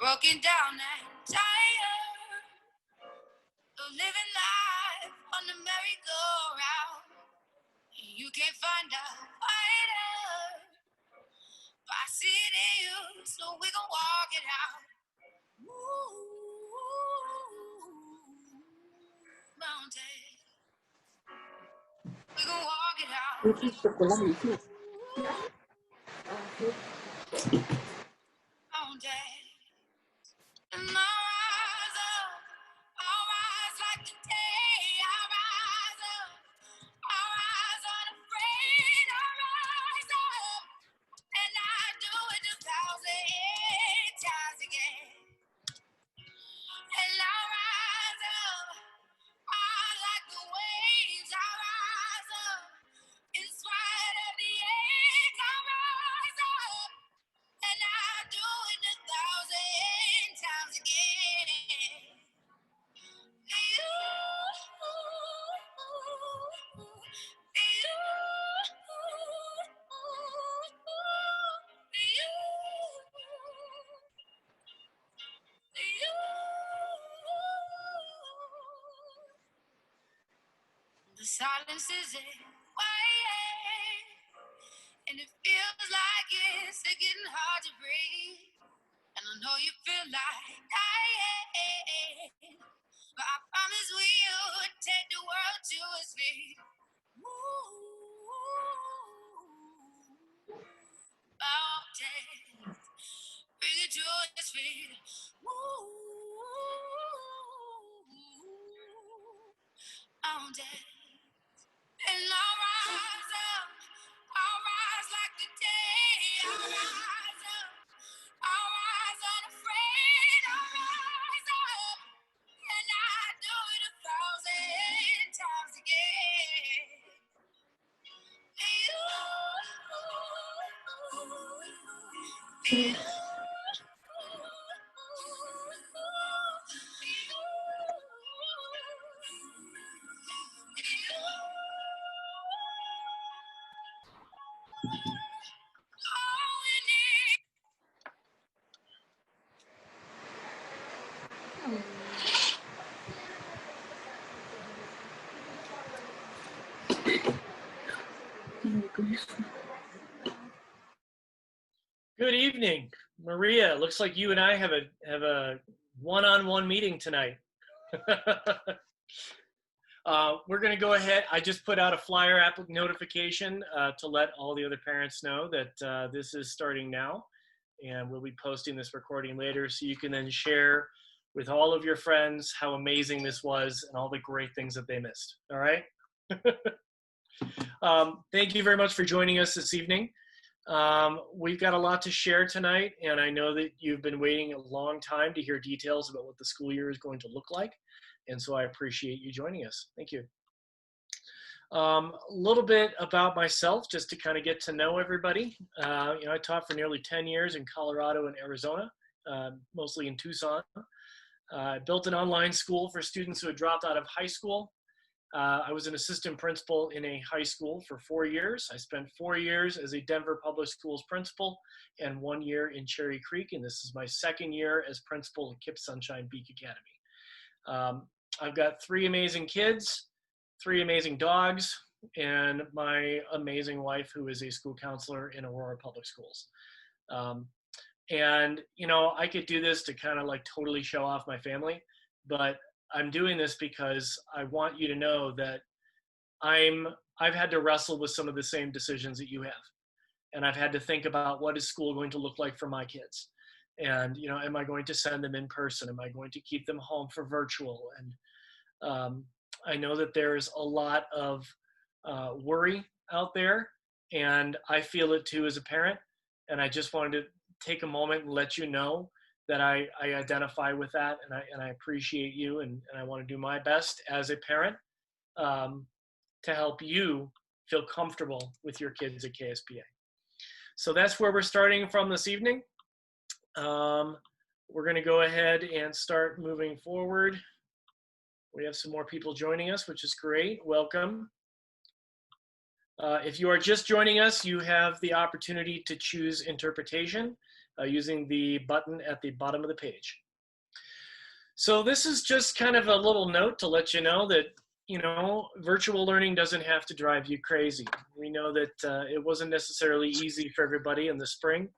broken down and tired of living life on the merry-go-round. You can't find a fighter, but I see it in you, so we gon' walk it out. Mountain, we gon' walk it out. Mountain, and I'll rise up, I'll rise like the day. I'll rise up, I'll rise unafraid. I'll rise up, and I do it 1,000 times again. And I'll rise up, I like the waves. I'll rise up, in spite of the age. I'll rise up, and I do it 1,000 times again. The silence is quiet, and it feels like it's getting hard to breathe. And I know you feel like dying, but I promise we'll take the world to its feet. Mountains, bring it to its feet. Mountains. And I'll rise up, I'll rise like the day. I'll rise up, I'll rise unafraid. I'll rise up, and I do it 1,000 times again. Good evening, Maria. Looks like you and I have a one-on-one meeting tonight. We're going to go ahead. I just put out a flyer notification to let all the other parents know that this is starting now, and we'll be posting this recording later, so you can then share with all of your friends how amazing this was and all the great things that they missed. All right. Thank you very much for joining us this evening. We've got a lot to share tonight, and I know that you've been waiting a long time to hear details about what the school year is going to look like, and so I appreciate you joining us. Thank you. A little bit about myself, just to kind of get to know everybody. I taught for nearly 10 years in Colorado and Arizona, mostly in Tucson. I built an online school for students who had dropped out of high school. I was an assistant principal in a high school for 4 years. I spent 4 years as a Denver Public Schools principal and 1 year in Cherry Creek, and this is my second year as principal at KIPP Sunshine Beak Academy. I've got 3 amazing kids, 3 amazing dogs, and my amazing wife, who is a school counselor in Aurora Public Schools. And, I could do this to kind of like totally show off my family, but I'm doing this because I want you to know that I've had to wrestle with some of the same decisions that you have. And I've had to think about, what is school going to look like for my kids? And, am I going to send them in person? Am I going to keep them home for virtual? And I know that there's a lot of worry out there, and I feel it too as a parent. And I just wanted to take a moment and let you know that I identify with that, and I appreciate you, and I want to do my best as a parent to help you feel comfortable with your kids at KSPA. So that's where we're starting from this evening. We're going to go ahead and start moving forward. We have some more people joining us, which is great. Welcome. If you are just joining us, you have the opportunity to choose interpretation. using the button at the bottom of the page. So this is just kind of a little note to let you know that, virtual learning doesn't have to drive you crazy. We know that it wasn't necessarily easy for everybody in the spring,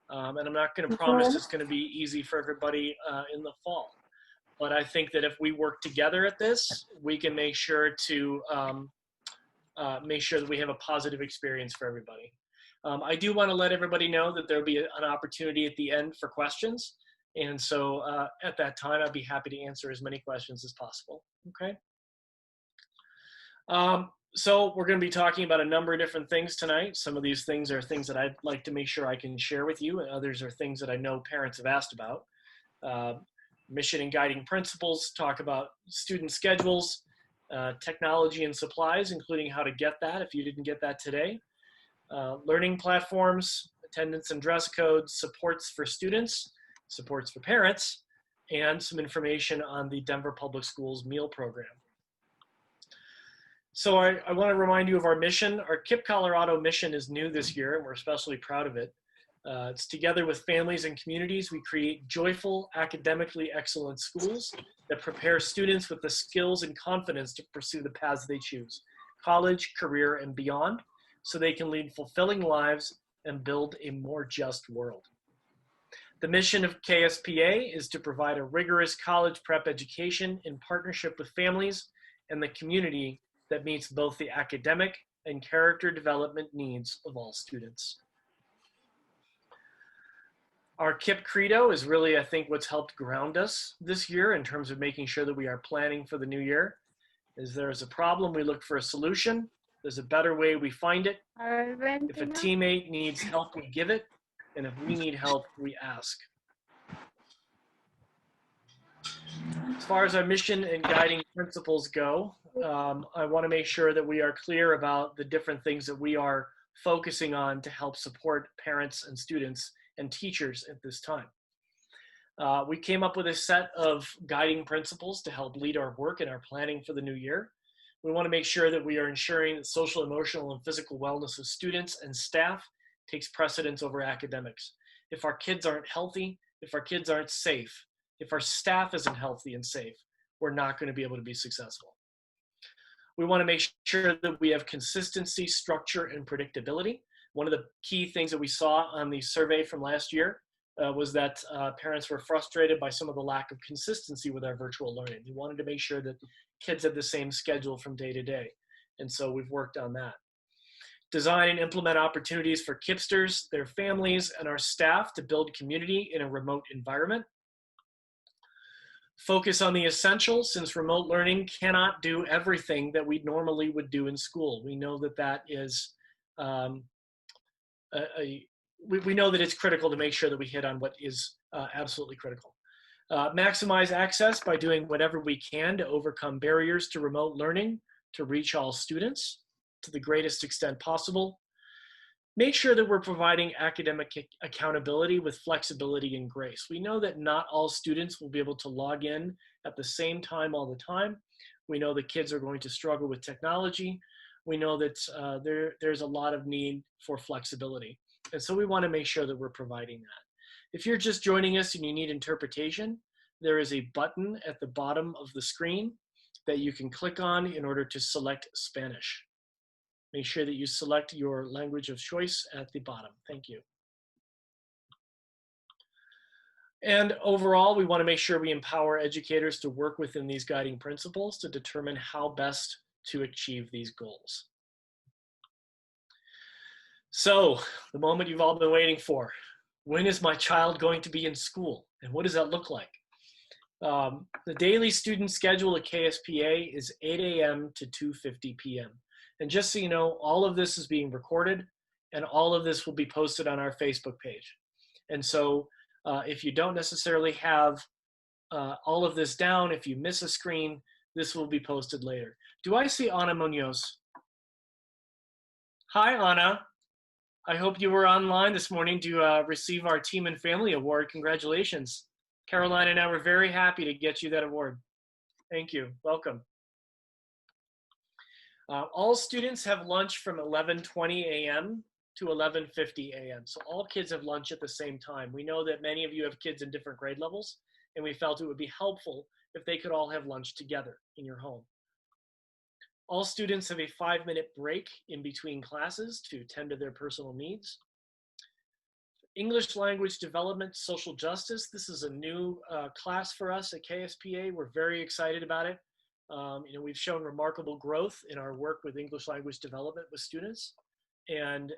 and I'm not going to promise it's going to be easy for everybody in the fall. But I think that if we work together at this, we can make sure that we have a positive experience for everybody. I do want to let everybody know that there'll be an opportunity at the end for questions. And so at that time, I'd be happy to answer as many questions as possible, okay? So we're going to be talking about a number of different things tonight. Some of these things are things that I'd like to make sure I can share with you, and others are things that I know parents have asked about. Mission and guiding principles, talk about student schedules, technology and supplies, including how to get that if you didn't get that today. Learning platforms, attendance and dress codes, supports for students, supports for parents, and some information on the Denver Public Schools meal program. So I want to remind you of our mission. Our KIPP Colorado mission is new this year, and we're especially proud of it. It's together with families and communities, we create joyful, academically excellent schools that prepare students with the skills and confidence to pursue the paths they choose, college, career, and beyond, so they can lead fulfilling lives and build a more just world. The mission of KSPA is to provide a rigorous college prep education in partnership with families and the community that meets both the academic and character development needs of all students. Our KIPP credo is really, I think, what's helped ground us this year in terms of making sure that we are planning for the new year. Is there's a problem, we look for a solution. There's a better way, we find it. If a teammate needs help, we give it. And if we need help, we ask. As far as our mission and guiding principles go, I want to make sure that we are clear about the different things that we are focusing on to help support parents and students and teachers at this time. We came up with a set of guiding principles to help lead our work and our planning for the new year. We want to make sure that we are ensuring that social, emotional, and physical wellness of students and staff takes precedence over academics. If our kids aren't healthy, if our kids aren't safe, if our staff isn't healthy and safe, we're not going to be able to be successful. We want to make sure that we have consistency, structure, and predictability. One of the key things that we saw on the survey from last year was that parents were frustrated by some of the lack of consistency with our virtual learning. We wanted to make sure that kids had the same schedule from day to day. And so we've worked on that. Design and implement opportunities for KIPPsters, their families, and our staff to build community in a remote environment. Focus on the essentials, since remote learning cannot do everything that we normally would do in school. We know that that is, we know that it's critical to make sure that we hit on what is absolutely critical. Maximize access by doing whatever we can to overcome barriers to remote learning to reach all students to the greatest extent possible. Make sure that we're providing academic accountability with flexibility and grace. We know that not all students will be able to log in at the same time all the time. We know that kids are going to struggle with technology. We know that there's a lot of need for flexibility. And so we want to make sure that we're providing that. If you're just joining us and you need interpretation, there is a button at the bottom of the screen that you can click on in order to select Spanish. Make sure that you select your language of choice at the bottom. Thank you. And overall, we want to make sure we empower educators to work within these guiding principles to determine how best to achieve these goals. So, the moment you've all been waiting for. When is my child going to be in school? And what does that look like? The daily student schedule at KSPA is 8 a.m. to 2:50 p.m. And just so you know, all of this is being recorded and all of this will be posted on our Facebook page. And so if you don't necessarily have all of this down, if you miss a screen, this will be posted later. Do I see Ana Munoz? Hi, Ana. I hope you were online this morning to receive our Team and Family Award. Congratulations. Caroline and I were very happy to get you that award. Thank you. Welcome. All students have lunch from 11:20 a.m. to 11:50 a.m. So all kids have lunch at the same time. We know that many of you have kids in different grade levels, and we felt it would be helpful if they could all have lunch together in your home. All students have a 5-minute break in between classes to tend to their personal needs. English language development, social justice. This is a new class for us at KSPA. We're very excited about it. We've shown remarkable growth in our work with English language development with students. And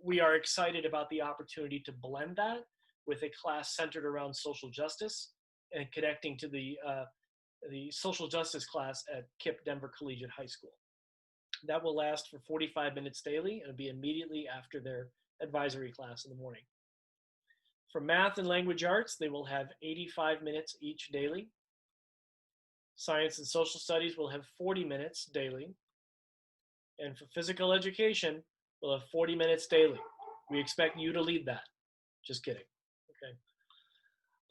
we are excited about the opportunity to blend that with a class centered around social justice and connecting to the social justice class at KIPP Denver Collegiate High School. That will last for 45 minutes daily and it'll be immediately after their advisory class in the morning. For math and language arts, they will have 85 minutes each daily. Science and social studies will have 40 minutes daily. And for physical education, we'll have 40 minutes daily. We expect you to lead that. Just kidding.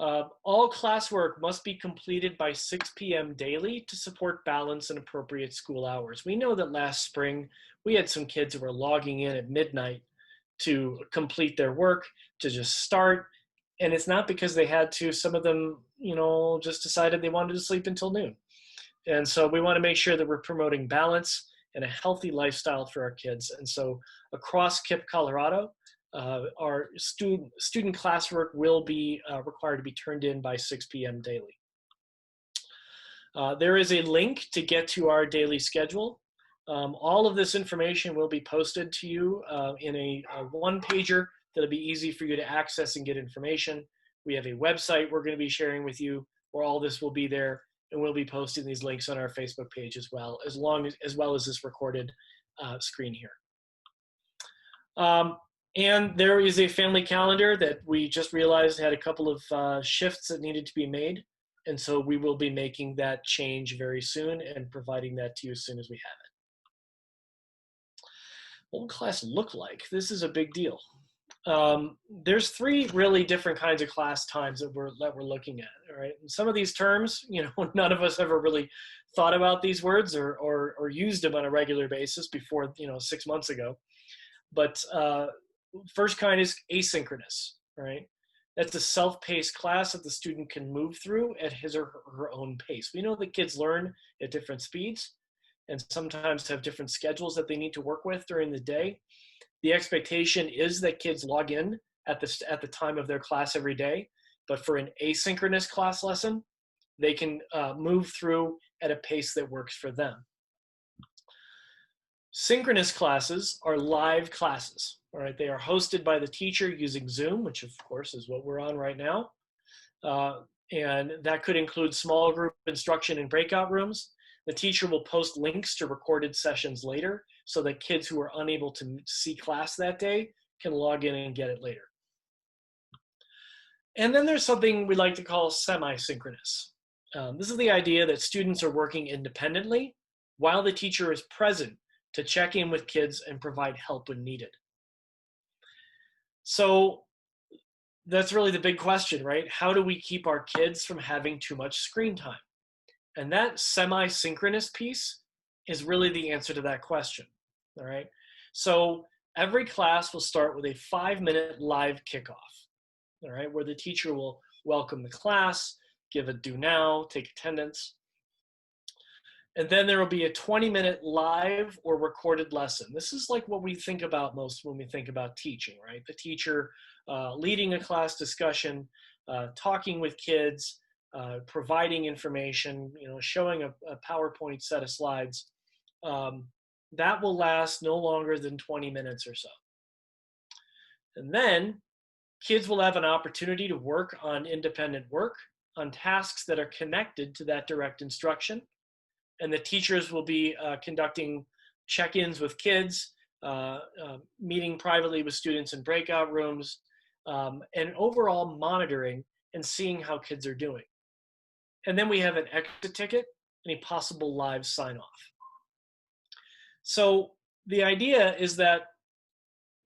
Okay. All classwork must be completed by 6 p.m. daily to support balance and appropriate school hours. We know that last spring, we had some kids who were logging in at midnight to complete their work, to just start. And it's not because they had to. Some of them, just decided they wanted to sleep until noon. And so we want to make sure that we're promoting balance and a healthy lifestyle for our kids. And so across KIPP Colorado, our student classwork will be required to be turned in by 6 p.m. daily. There is a link to get to our daily schedule. All of this information will be posted to you in a one-pager that'll be easy for you to access and get information. We have a website we're going to be sharing with you where all this will be there, and we'll be posting these links on our Facebook page as well as this recorded screen here. And there is a family calendar that we just realized had a couple of shifts that needed to be made. And so we will be making that change very soon and providing that to you as soon as we have it. What will class look like? This is a big deal. There's 3 really different kinds of class times that we're looking at. All right, and some of these terms, none of us ever really thought about these words or used them on a regular basis before 6 months ago. But first kind is asynchronous. Right, that's a self-paced class that the student can move through at his or her own pace. We know that kids learn at different speeds and sometimes have different schedules that they need to work with during the day. The expectation is that kids log in at the time of their class every day, but for an asynchronous class lesson, they can move through at a pace that works for them. Synchronous classes are live classes. All right, they are hosted by the teacher using Zoom, which of course is what we're on right now. And that could include small group instruction in breakout rooms. The teacher will post links to recorded sessions later so that kids who are unable to see class that day can log in and get it later. And then there's something we like to call semi-synchronous. This is the idea that students are working independently while the teacher is present to check in with kids and provide help when needed. So that's really the big question, right? How do we keep our kids from having too much screen time? And that semi-synchronous piece is really the answer to that question, all right? So every class will start with a 5-minute live kickoff, all right, where the teacher will welcome the class, give a do now, take attendance. And then there will be a 20-minute live or recorded lesson. This is like what we think about most when we think about teaching, right? The teacher leading a class discussion, talking with kids, providing information, showing a PowerPoint set of slides. That will last no longer than 20 minutes or so. And then kids will have an opportunity to work on independent work, on tasks that are connected to that direct instruction. And the teachers will be conducting check-ins with kids, meeting privately with students in breakout rooms, and overall monitoring and seeing how kids are doing. And then we have an exit ticket and a possible live sign-off. So the idea is that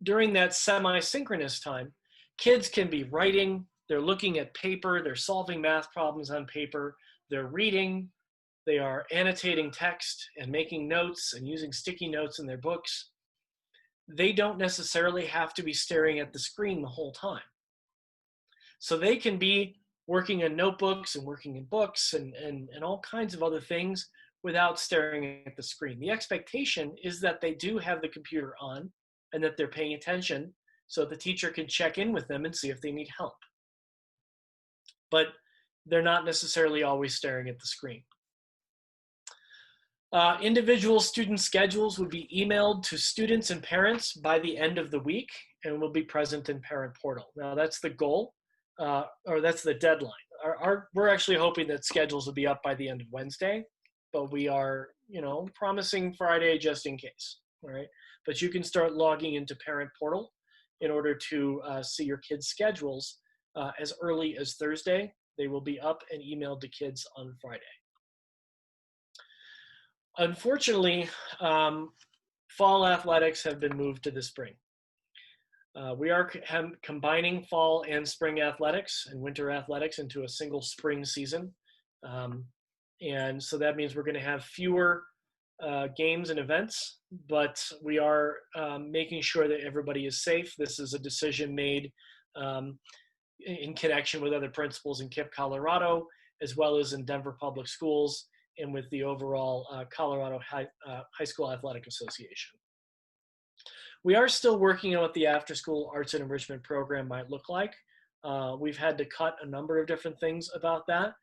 during that semi-synchronous time, kids can be writing, they're looking at paper, they're solving math problems on paper, they're reading, they are annotating text and making notes and using sticky notes in their books. they don't necessarily have to be staring at the screen the whole time. So they can be working in notebooks and working in books and all kinds of other things without staring at the screen. The expectation is that they do have the computer on and that they're paying attention so the teacher can check in with them and see if they need help. But they're not necessarily always staring at the screen. Individual student schedules would be emailed to students and parents by the end of the week and will be present in Parent Portal. Now that's the goal, or that's the deadline. We're actually hoping that schedules will be up by the end of Wednesday, but we are, promising Friday just in case, all right? But you can start logging into Parent Portal in order to see your kids' schedules as early as Thursday. They will be up and emailed to kids on Friday. Unfortunately, fall athletics have been moved to the spring. We are combining fall and spring athletics and winter athletics into a single spring season. And so that means we're going to have fewer games and events, but we are making sure that everybody is safe. This is a decision made in connection with other principals in KIPP, Colorado, as well as in Denver Public Schools and with the overall Colorado High School Athletic Association. We are still working on what the after-school arts and enrichment program might look like. We've had to cut a number of different things about that,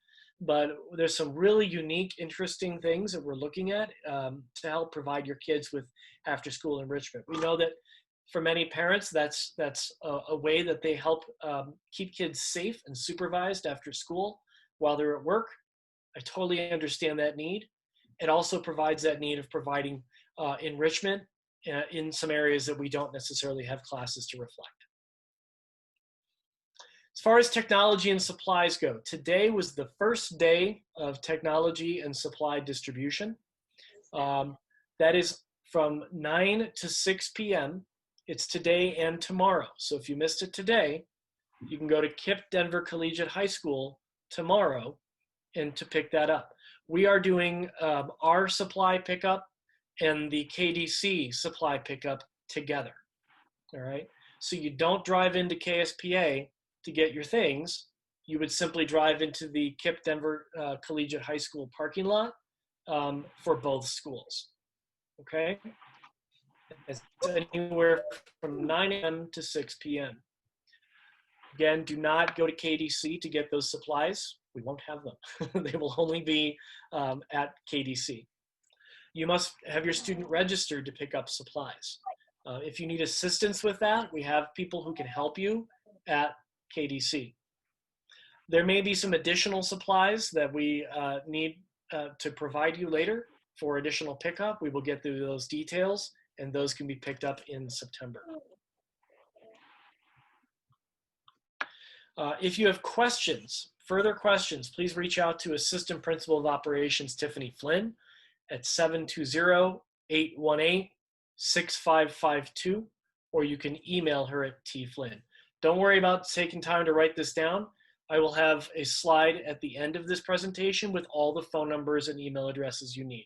but there's some really unique, interesting things that we're looking at to help provide your kids with after-school enrichment. We know that for many parents, that's a way that they help keep kids safe and supervised after school while they're at work. I totally understand that need. It also provides that need of providing enrichment in some areas that we don't necessarily have classes to reflect. As far as technology and supplies go, today was the first day of technology and supply distribution. That is from 9 to 6 p.m. It's today and tomorrow. So if you missed it today, you can go to KIPP Denver Collegiate High School tomorrow and to pick that up. We are doing our supply pickup and the KDC supply pickup together, all right? So you don't drive into KSPA to get your things. You would simply drive into the KIPP Denver Collegiate High School parking lot for both schools, okay? It's anywhere from 9 a.m. to 6 p.m. Again, do not go to KDC to get those supplies. We won't have them. They will only be at KDC. You must have your student registered to pick up supplies. If you need assistance with that, we have people who can help you at KDC. There may be some additional supplies that we need to provide you later for additional pickup. We will get through those details, and those can be picked up in September. If you have questions, further questions, please reach out to Assistant Principal of Operations Tiffany Flynn at 720-818-6552, or you can email her at tflynn. Don't worry about taking time to write this down. I will have a slide at the end of this presentation with all the phone numbers and email addresses you need,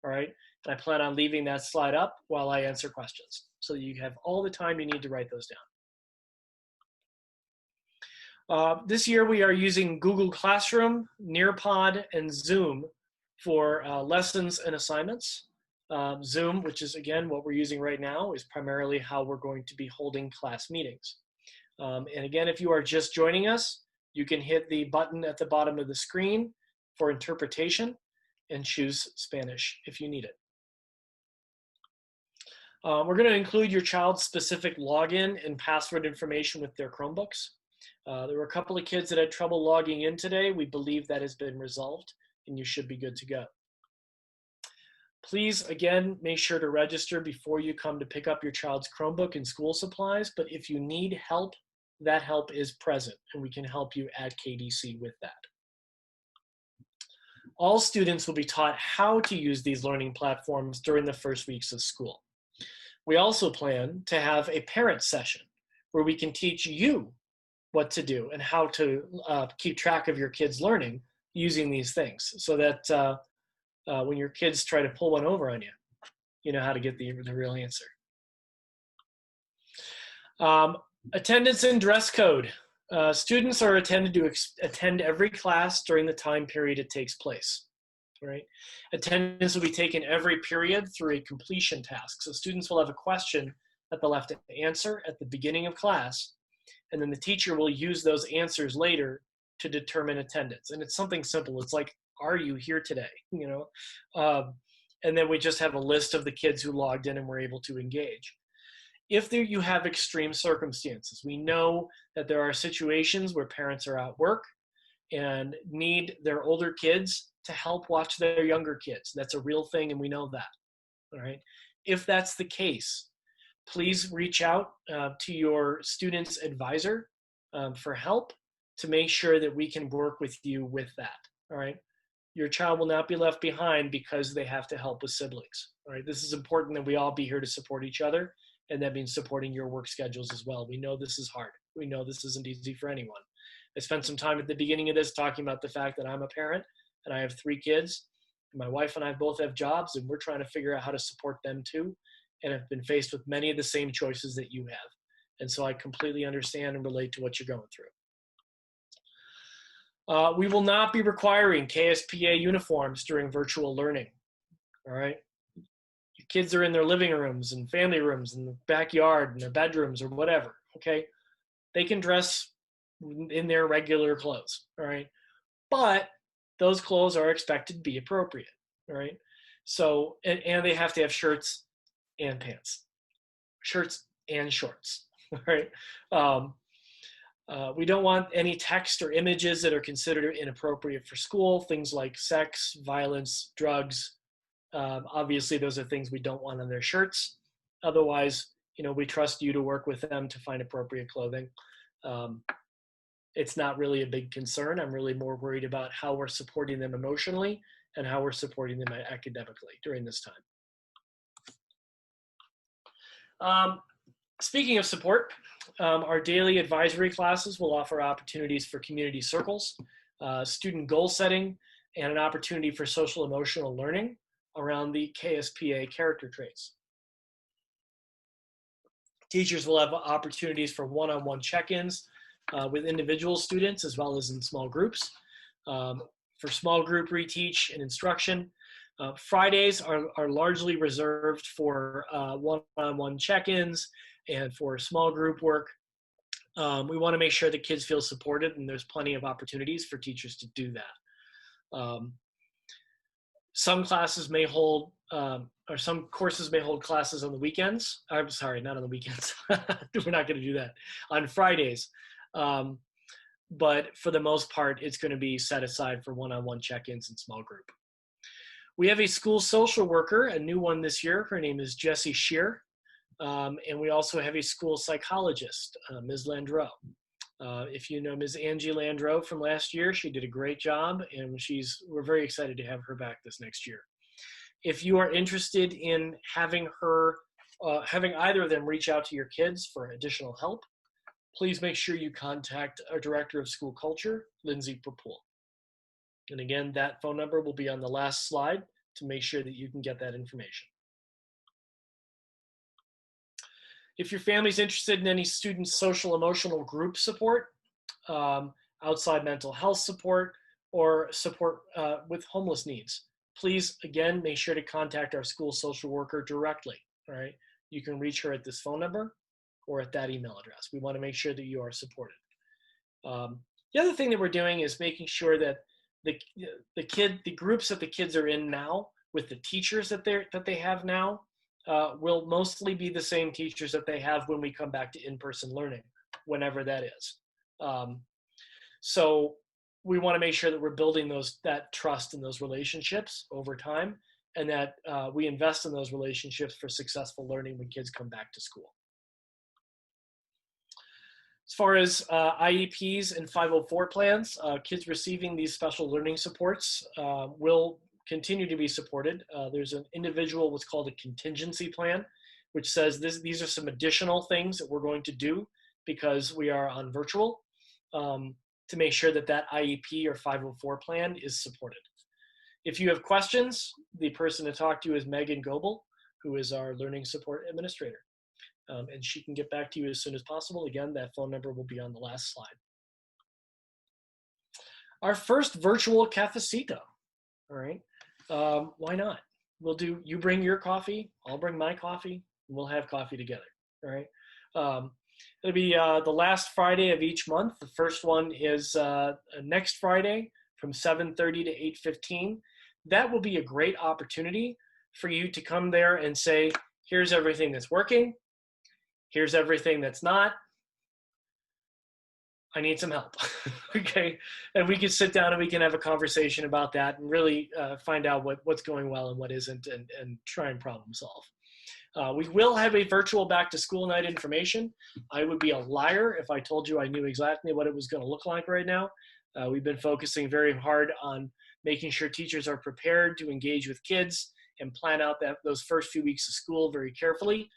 all right? And I plan on leaving that slide up while I answer questions so that you have all the time you need to write those down. This year we are using Google Classroom, Nearpod, and Zoom for lessons and assignments. Zoom, which is again what we're using right now, is primarily how we're going to be holding class meetings. And again, if you are just joining us, you can hit the button at the bottom of the screen for interpretation and choose Spanish if you need it. We're going to include your child's specific login and password information with their Chromebooks. There were a couple of kids that had trouble logging in today. We believe that has been resolved, and you should be good to go. Please, again, make sure to register before you come to pick up your child's Chromebook and school supplies, but if you need help, that help is present, and we can help you at KDC with that. All students will be taught how to use these learning platforms during the first weeks of school. We also plan to have a parent session where we can teach you what to do and how to keep track of your kids' learning using these things so that when your kids try to pull one over on you, you know how to get the real answer. Attendance and dress code. Students are attended to attend every class during the time period it takes place. Right? Attendance will be taken every period through a completion task. So students will have a question that they'll have to answer at the beginning of class, and then the teacher will use those answers later to determine attendance. And it's something simple. It's like, are you here today? And then we just have a list of the kids who logged in and were able to engage. If you have extreme circumstances, we know that there are situations where parents are at work and need their older kids to help watch their younger kids. That's a real thing, and we know that. All right. If that's the case, please reach out to your student's advisor for help to make sure that we can work with you with that. All right. Your child will not be left behind because they have to help with siblings. All right. This is important that we all be here to support each other, and that means supporting your work schedules as well. We know this is hard. We know this isn't easy for anyone. I spent some time at the beginning of this talking about the fact that I'm a parent and I have 3 kids. My wife and I both have jobs, and we're trying to figure out how to support them too, and have been faced with many of the same choices that you have. And so I completely understand and relate to what you're going through. We will not be requiring KSPA uniforms during virtual learning. All right. Your kids are in their living rooms and family rooms and the backyard and their bedrooms or whatever. Okay. They can dress in their regular clothes. All right. But those clothes are expected to be appropriate. All right. So, and they have to have shirts and pants, shirts and shorts. All right. We don't want any text or images that are considered inappropriate for school, things like sex, violence, drugs. Obviously, those are things we don't want on their shirts. Otherwise, we trust you to work with them to find appropriate clothing. It's not really a big concern. I'm really more worried about how we're supporting them emotionally and how we're supporting them academically during this time. Speaking of support, our daily advisory classes will offer opportunities for community circles, student goal setting, and an opportunity for social emotional learning around the KSPA character traits. Teachers will have opportunities for one-on-one check-ins with individual students as well as in small groups. For small group reteach and instruction, Fridays are largely reserved for one-on-one check-ins and for small group work. We want to make sure that kids feel supported, and there's plenty of opportunities for teachers to do that. Some classes may hold, or some courses may hold classes on the weekends. I'm sorry, not on the weekends. We're not going to do that. On Fridays. But for the most part, it's going to be set aside for one-on-one check-ins and small group. We have a school social worker, a new one this year. Her name is Jessie Shear. And we also have a school psychologist, Ms. Landreau. If you know Ms. Angie Landreau from last year, she did a great job, and we're very excited to have her back this next year. If you are interested in having either of them reach out to your kids for additional help, please make sure you contact our Director of School Culture, Lindsay Perpool. And again, that phone number will be on the last slide to make sure that you can get that information. If your family's interested in any student social emotional group support, outside mental health support, or support with homeless needs, please, again, make sure to contact our school social worker directly. All right, you can reach her at this phone number or at that email address. We want to make sure that you are supported. The other thing that we're doing is making sure that the groups that the kids are in now with the teachers that they have now will mostly be the same teachers that they have when we come back to in-person learning, whenever that is. So we want to make sure that we're building that trust and those relationships over time, and that we invest in those relationships for successful learning when kids come back to school. As far as IEPs and 504 plans, kids receiving these special learning supports will continue to be supported. There's an individual, what's called a contingency plan, which says these are some additional things that we're going to do because we are on virtual to make sure that IEP or 504 plan is supported. If you have questions, the person to talk to is Megan Goebel, who is our learning support administrator. and she can get back to you as soon as possible. Again, that phone number will be on the last slide. Our first virtual cafecito. All right. Why not? We'll do, you bring your coffee, I'll bring my coffee, and we'll have coffee together. All right. It'll be the last Friday of each month. The first one is next Friday from 7:30 to 8:15. That will be a great opportunity for you to come there and say, here's everything that's working. Here's everything that's not. I need some help. Okay. And we can sit down and we can have a conversation about that and really find out what's going well and what isn't, and try and problem solve. We will have a virtual back to school night information. I would be a liar if I told you I knew exactly what it was going to look like right now. We've been focusing very hard on making sure teachers are prepared to engage with kids and plan out those first few weeks of school very carefully.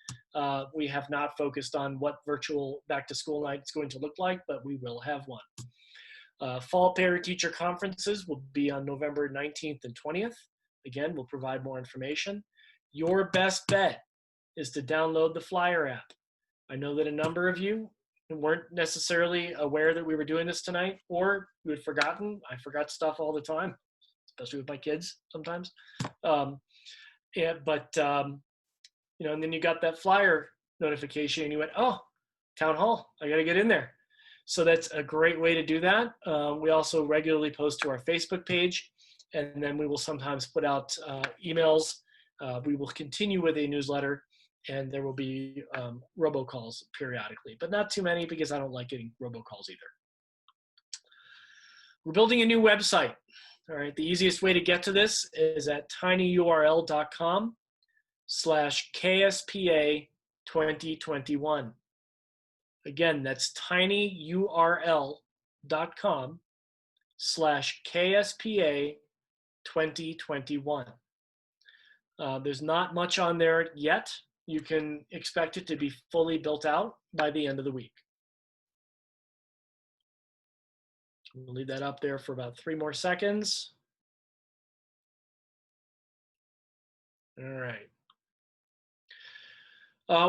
We have not focused on what virtual back to school night is going to look like, but we will have one. Fall parent teacher conferences will be on November 19th and 20th. Again, we'll provide more information. Your best bet is to download the Flyer app. I know that a number of you weren't necessarily aware that we were doing this tonight, or you had forgotten. I forgot stuff all the time, especially with my kids sometimes. Yeah, but you know, and then you got that Flyer notification and you went, oh, town hall, I got to get in there. So that's a great way to do that. We also regularly post to our Facebook page, and then we will sometimes put out emails. We will continue with a newsletter, and there will be robocalls periodically, but not too many because I don't like getting robocalls either. We're building a new website. All right, the easiest way to get to this is at tinyurl.com/KSPA 2021. Again, that's tinyurl.com/KSPA 2021. There's not much on there yet. You can expect it to be fully built out by the end of the week. We'll leave that up there for about 3 more seconds. All right.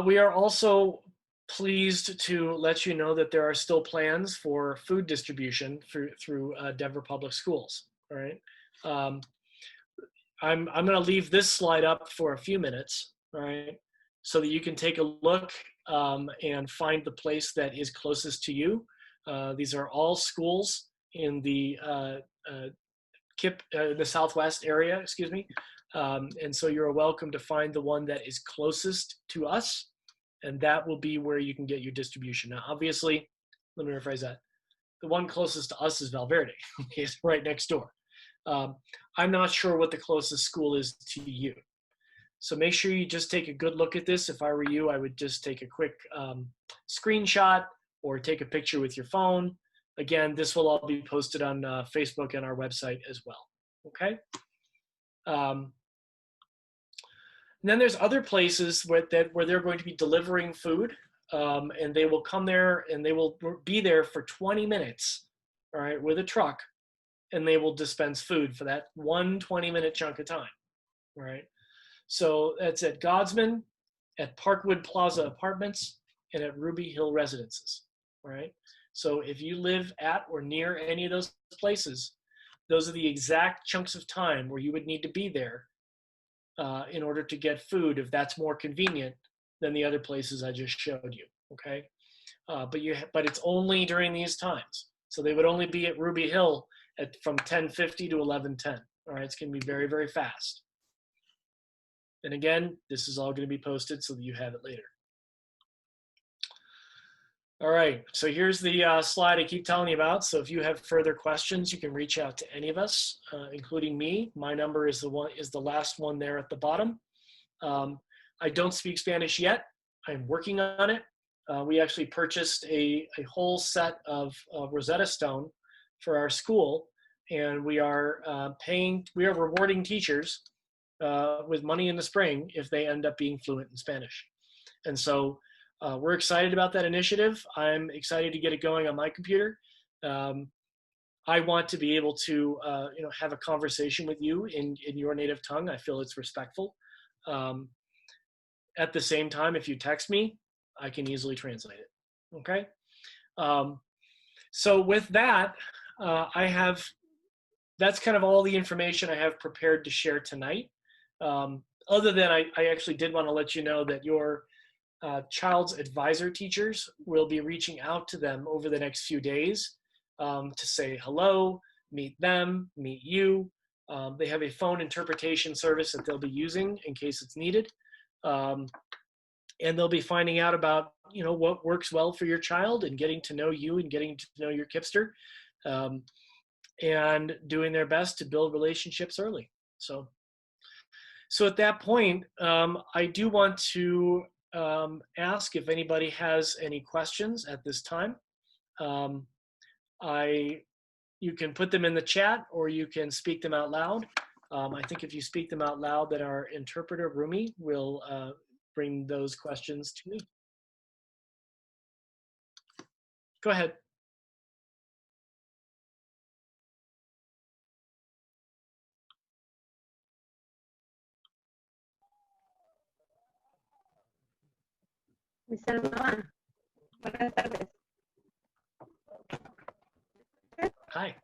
We are also pleased to let you know that there are still plans for food distribution through Denver Public Schools. All right. I'm going to leave this slide up for a few minutes, all right, so that you can take a look and find the place that is closest to you. These are all schools in the the Southwest area, excuse me. And so you're welcome to find the one that is closest to us, and that will be where you can get your distribution. Now, obviously, let me rephrase that. The one closest to us is Valverde, okay, it's right next door. I'm not sure what the closest school is to you. So make sure you just take a good look at this. If I were you, I would just take a quick screenshot or take a picture with your phone. Again, this will all be posted on Facebook and our website as well, okay? And then there's other places where they're going to be delivering food, and they will come there and they will be there for 20 minutes, all right, with a truck, and they will dispense food for that 1 20-minute chunk of time, all right? So that's at Godsman, at Parkwood Plaza Apartments, and at Ruby Hill Residences, all right? So if you live at or near any of those places, those are the exact chunks of time where you would need to be there in order to get food, if that's more convenient than the other places I just showed you, okay? But it's only during these times. So they would only be at Ruby Hill from 10:50 to 11:10. All right, it's going to be very, very fast. And again, this is all going to be posted so that you have it later. All right, so here's the slide I keep telling you about. So if you have further questions, you can reach out to any of us, including me. My number is the last one there at the bottom. I don't speak Spanish yet. I'm working on it. We actually purchased a whole set of Rosetta Stone for our school, and we are rewarding teachers with money in the spring if they end up being fluent in Spanish. And so we're excited about that initiative. I'm excited to get it going on my computer. I want to be able to have a conversation with you in your native tongue. I feel it's respectful. At the same time, if you text me, I can easily translate it. Okay. So with that, that's kind of all the information I have prepared to share tonight. Other than I actually did want to let you know that your child's advisor teachers will be reaching out to them over the next few days to say hello, meet them, meet you. They have a phone interpretation service that they'll be using in case it's needed. And they'll be finding out about what works well for your child and getting to know you and getting to know your Kipster, and doing their best to build relationships early. So at that point, I do want to ask if anybody has any questions at this time. You can put them in the chat or you can speak them out loud. I think if you speak them out loud, then our interpreter, Rumi, will bring those questions to me. Go ahead. Miss Alma, buenas tardes. Hi.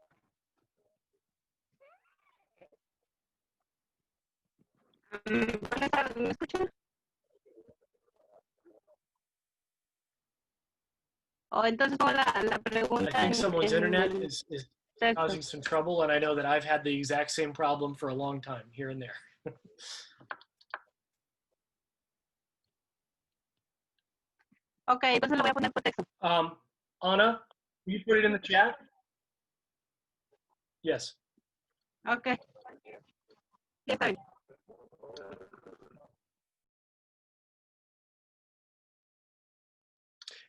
Buenas tardes, ¿me escuchan? Oh, entonces la pregunta. I think someone's internet is texto. causing some trouble, and I know that I've had the exact same problem for a long time here and there. Ok, entonces lo voy a poner por texto. Anna, will you put it in the chat? Yes. Ok. Ya está bien.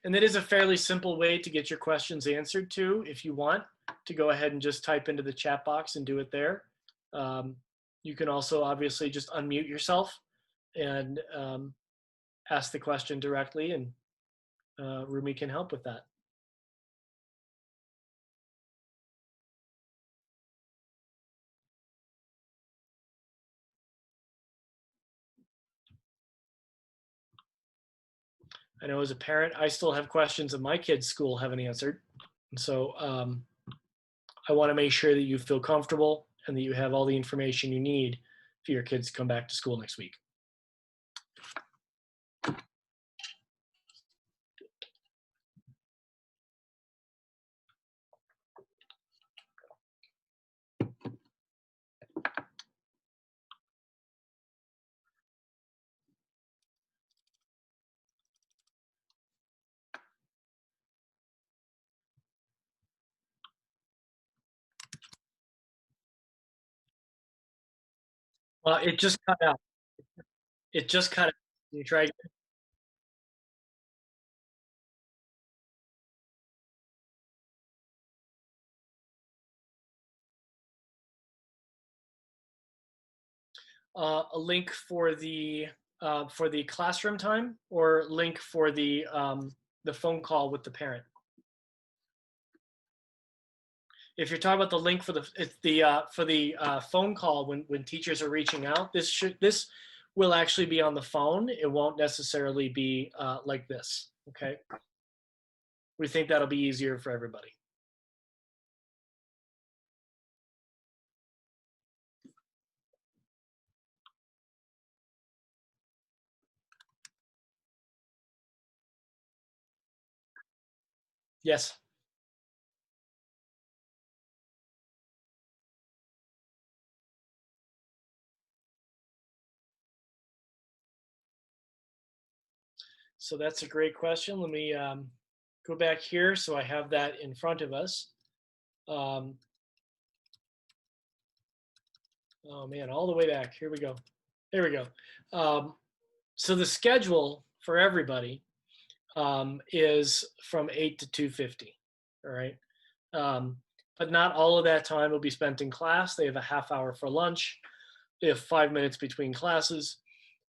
And that is a fairly simple way to get your questions answered too, if you want to go ahead and just type into the chat box and do it there. You can also obviously just unmute yourself and ask the question directly, and Rumi can help with that. I know as a parent, I still have questions that my kids' school haven't answered. And so I want to make sure that you feel comfortable and that you have all the information you need for your kids to come back to school next week. It just cut out. It just cut out. Can you try again? A link for the classroom time, or link for the phone call with the parent? If you're talking about the link for the phone call when teachers are reaching out, this will actually be on the phone. It won't necessarily be like this. Okay. We think that'll be easier for everybody. Yes. So that's a great question. Let me go back here so I have that in front of us. Oh man, all the way back. Here we go. There we go. So the schedule for everybody is from 8 to 2:50. All right. But not all of that time will be spent in class. They have a half hour for lunch. They have 5 minutes between classes.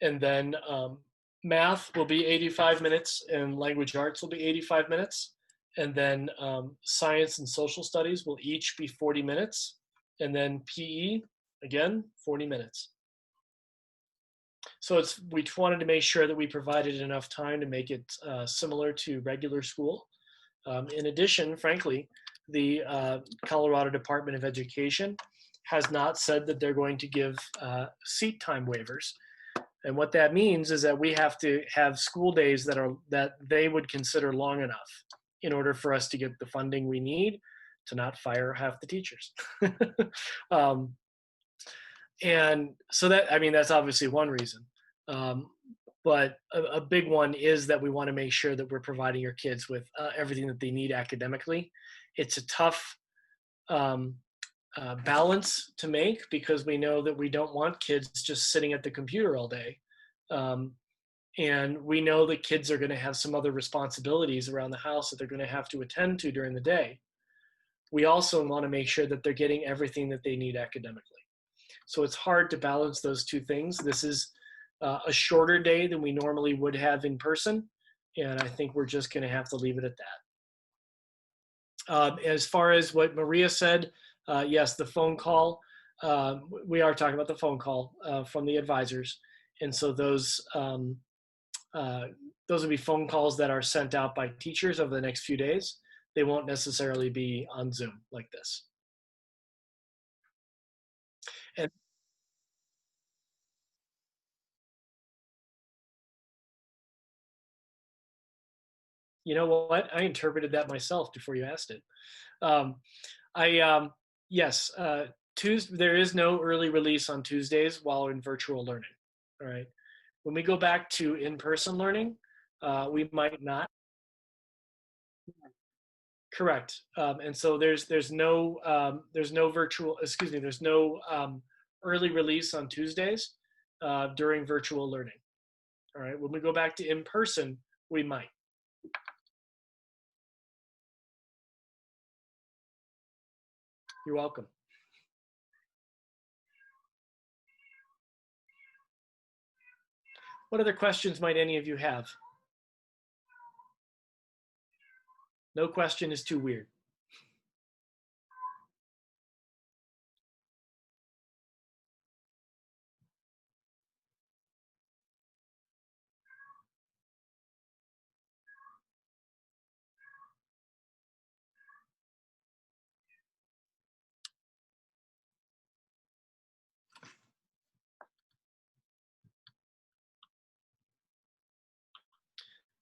And then math will be 85 minutes and language arts will be 85 minutes. And then science and social studies will each be 40 minutes. And then PE, again, 40 minutes. So we wanted to make sure that we provided enough time to make it similar to regular school. In addition, frankly, the Colorado Department of Education has not said that they're going to give seat time waivers. And what that means is that we have to have school days that they would consider long enough in order for us to get the funding we need to not fire half the teachers. um, and so that's obviously one reason. Um, but a big one is that we want to make sure that we're providing your kids with everything that they need academically. It's a tough um, balance to make because we know that we don't want kids just sitting at the computer all day. Um, and we know that kids are going to have some other responsibilities around the house that they're going to have to attend to during the day. We also want to make sure that they're getting everything that they need academically. So it's hard to balance those two things. This is a shorter day than we normally would have in person, and I think we're just going to have to leave it at that. As far as what Maria said, yes, the phone call, we are talking about the phone call from the advisors. And so those will be phone calls that are sent out by teachers over the next few days. They won't necessarily be on Zoom like this. And you know what? I interpreted that myself before you asked it. Um, yes, there is no early release on Tuesdays while in virtual learning. All right. When we go back to in-person learning, we might not. Correct. And so there's no early release on Tuesdays during virtual learning. All right. When we go back to in-person, we might. You're welcome. What other questions might any of you have? No question is too weird.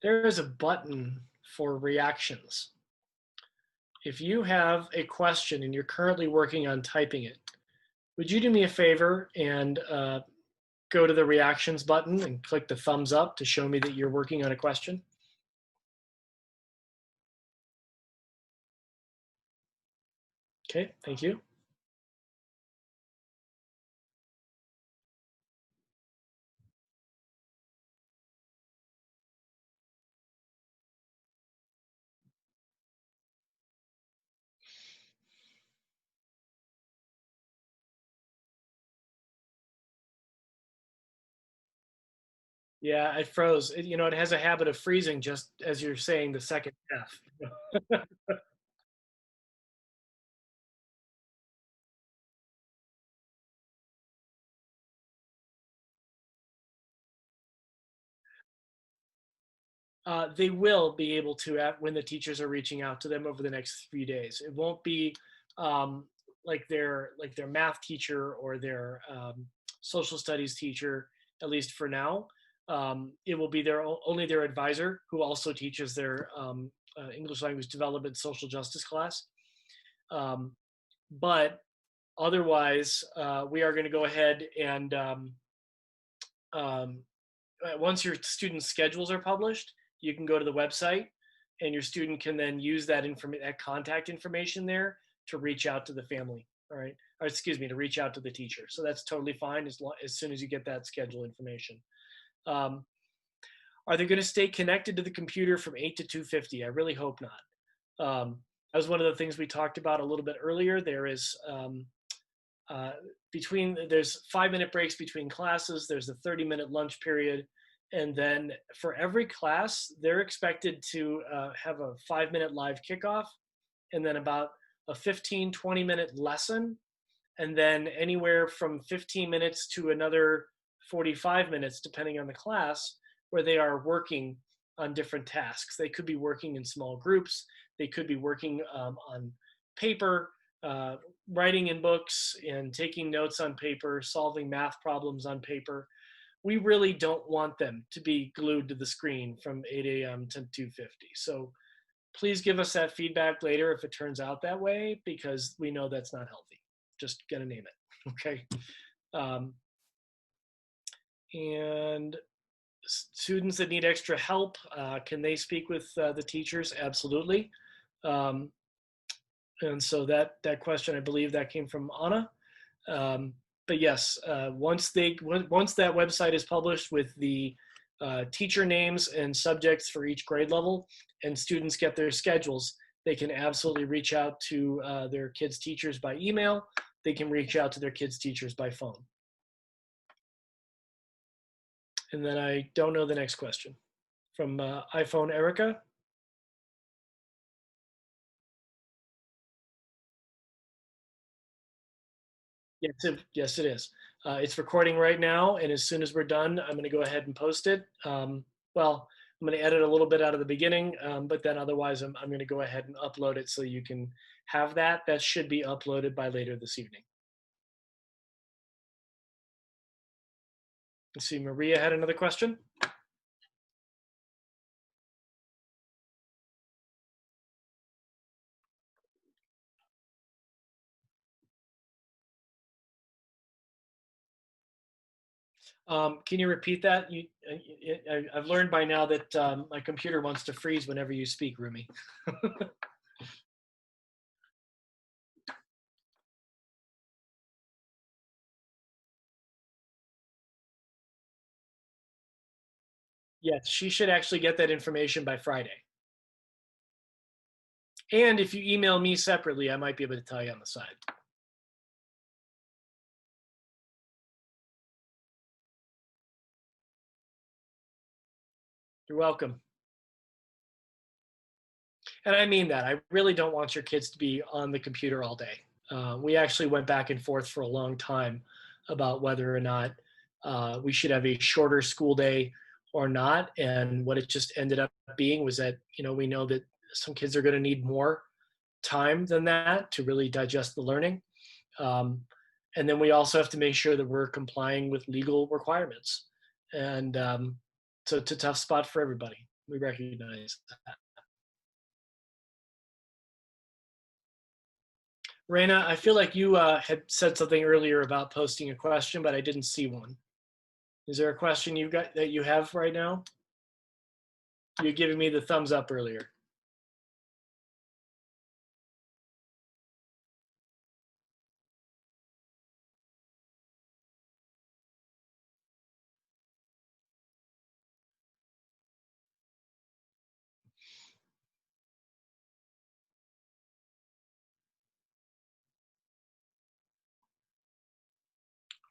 There is a button for reactions. If you have a question and you're currently working on typing it, would you do me a favor and go to the reactions button and click the thumbs up to show me that you're working on a question? Okay, thank you. Yeah, it froze. It has a habit of freezing just as you're saying the second F. They will be able to when the teachers are reaching out to them over the next few days. It won't be like their math teacher or their social studies teacher, at least for now. It will be only their advisor who also teaches their English language development social justice class. But otherwise, we are going to go ahead and once your student schedules are published, you can go to the website and your student can then use that contact information there to reach out to the family. All right. Or excuse me, to reach out to the teacher. So that's totally fine as soon as you get that schedule information. Are they going to stay connected to the computer from 8 to 2:50? I really hope not. That was one of the things we talked about a little bit earlier. There's 5-minute breaks between classes. There's a 30-minute lunch period. And then for every class, they're expected to have a 5-minute live kickoff and then about a 15, 20-minute lesson. And then anywhere from 15 minutes to another 45 minutes, depending on the class, where they are working on different tasks. They could be working in small groups. They could be working on paper, writing in books and taking notes on paper, solving math problems on paper. We really don't want them to be glued to the screen from 8 a.m. to 2:50. So please give us that feedback later if it turns out that way, because we know that's not healthy. Just gonna name it, okay? Um, and students that need extra help, can they speak with the teachers? Absolutely. Um, and so that question, I believe that came from Anna. But yes, once that website is published with the teacher names and subjects for each grade level, and students get their schedules, they can absolutely reach out to their kids' teachers by email. They can reach out to their kids' teachers by phone. And then I don't know the next question. From iPhone Erica. Yes, it is. It's recording right now, and as soon as we're done, I'm going to go ahead and post it. Well, I'm going to edit a little bit out of the beginning, but then otherwise I'm going to go ahead and upload it so you can have that. That should be uploaded by later this evening. Let's see, Maria had another question. Can you repeat that? I've learned by now that my computer wants to freeze whenever you speak, Rumi. Yes, she should actually get that information by Friday. And if you email me separately, I might be able to tell you on the side. You're welcome. And I mean that. I really don't want your kids to be on the computer all day. We actually went back and forth for a long time about whether or not we should have a shorter school day or not. And what it just ended up being was that, we know that some kids are going to need more time than that to really digest the learning. And then we also have to make sure that we're complying with legal requirements. And so it's a tough spot for everybody. We recognize that. Raina, I feel like you had said something earlier about posting a question, but I didn't see one. Is there a question you got that you have right now? You're giving me the thumbs up earlier.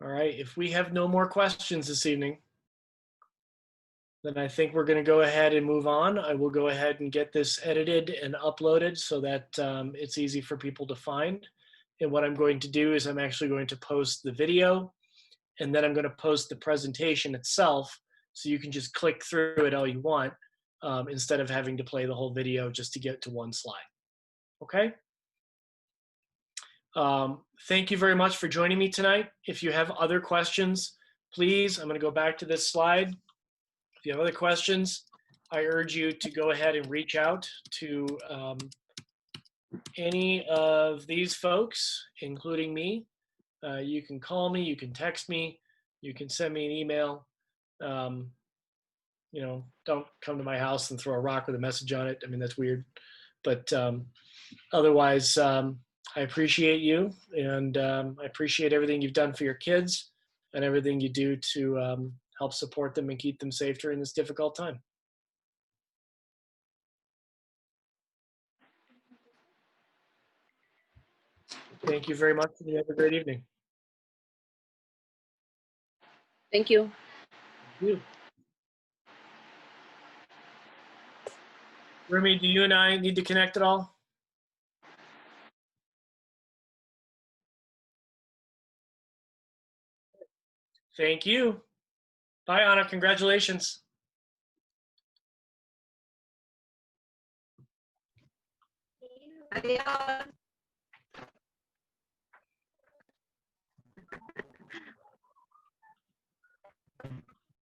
All right, if we have no more questions this evening, then I think we're going to go ahead and move on. I will go ahead and get this edited and uploaded so that it's easy for people to find. And what I'm going to do is I'm actually going to post the video, and then I'm going to post the presentation itself so you can just click through it all you want instead of having to play the whole video just to get to one slide. Okay? Thank you very much for joining me tonight. If you have other questions, please, I'm going to go back to this slide. If you have other questions, I urge you to go ahead and reach out to any of these folks, including me. You can call me, you can text me, you can send me an email. Don't come to my house and throw a rock with a message on it. I mean, that's weird. But otherwise, I appreciate you, and I appreciate everything you've done for your kids and everything you do to help support them and keep them safe during this difficult time. Thank you very much, and you have a great evening. Thank you. Thank you. Rumi, do you and I need to connect at all? Thank you. Bye, Anna. Congratulations. Adiós.